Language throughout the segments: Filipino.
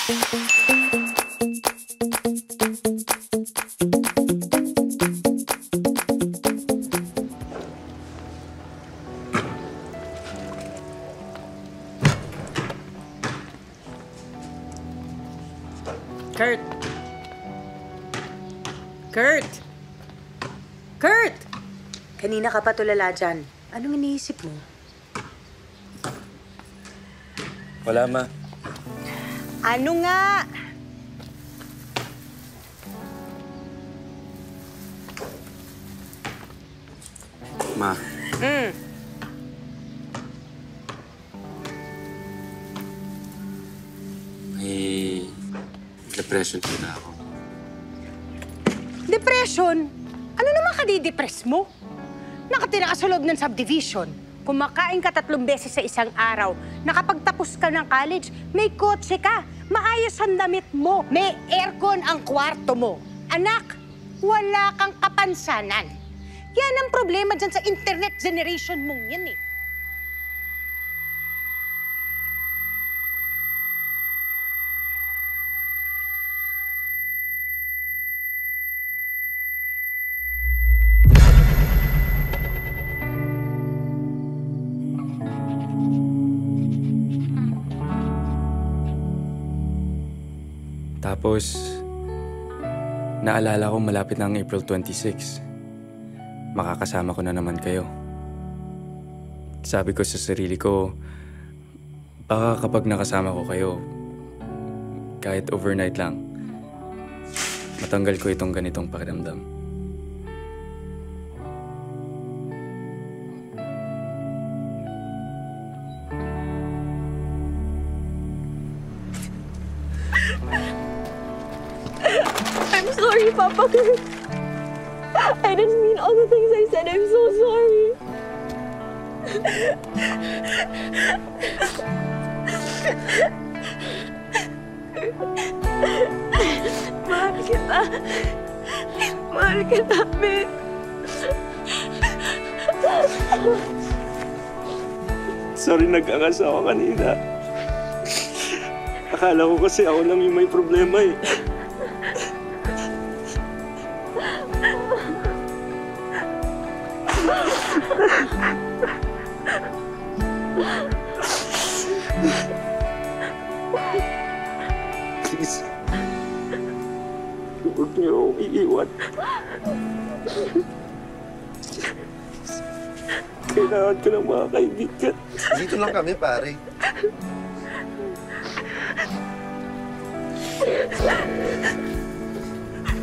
Kurt! Kurt! Kurt! Kanina ka pa tulala dyan. Anong iniisip mo? Wala, Ma. Ano nga? Ma. May depression na ako. Depression? Ano naman kadidepress mo? Nakatira ka sa loob ng subdivision. Kumakain ka 3 beses sa isang araw. Nakapagtapos ka ng college, may kotse ka. Maayos ang damit mo. May aircon ang kwarto mo. Anak, wala kang kapansanan. Yan ang problema dyan sa internet generation mong yan eh. Tapos, naalala ko malapit na ang April 26. Makakasama ko na naman kayo. Sabi ko sa sarili ko, baka kapag nakasama ko kayo, kahit overnight lang, matanggal ko itong ganitong pakiramdam. I'm sorry, Papa. I didn't mean all the things I said. I'm so sorry. Mahal kita. Mahal kita, babe. Sorry, nagkakasawa kanina. Akala ko kasi ako lang yung may problema eh. Please. Huwag niyo akong iiwan. Kailangan ko ng mga kaibigan. Dito lang kami, pare.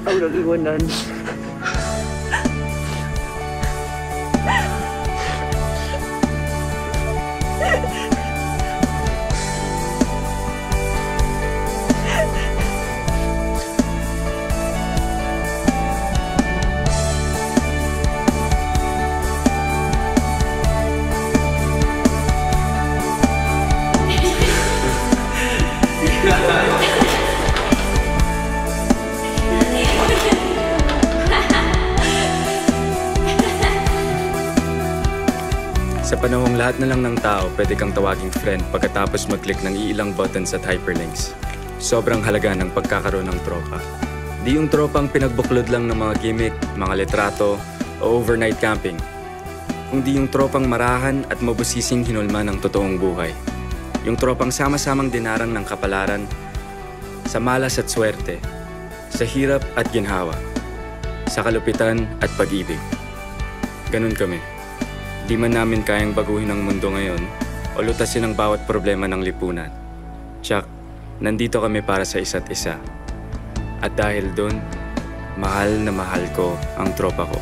Ako nang iwanan. Sa panahong lahat na lang ng tao pwede kang tawaging friend pagkatapos mag-click ng iilang buttons at hyperlinks. Sobrang halaga ng pagkakaroon ng tropa. Di yung tropang pinagbuklod lang ng mga gimmick, mga litrato, o overnight camping. Kundi yung tropang marahan at mabusising hinulma ng totoong buhay. Yung tropang sama-samang dinarang ng kapalaran, sa malas at swerte, sa hirap at ginhawa, sa kalupitan at pag-ibig. Ganun kami. Di man namin kayang baguhin ang mundo ngayon o lutasin ang bawat problema ng lipunan. Tsak, nandito kami para sa isa't isa. At dahil doon, mahal na mahal ko ang tropa ko.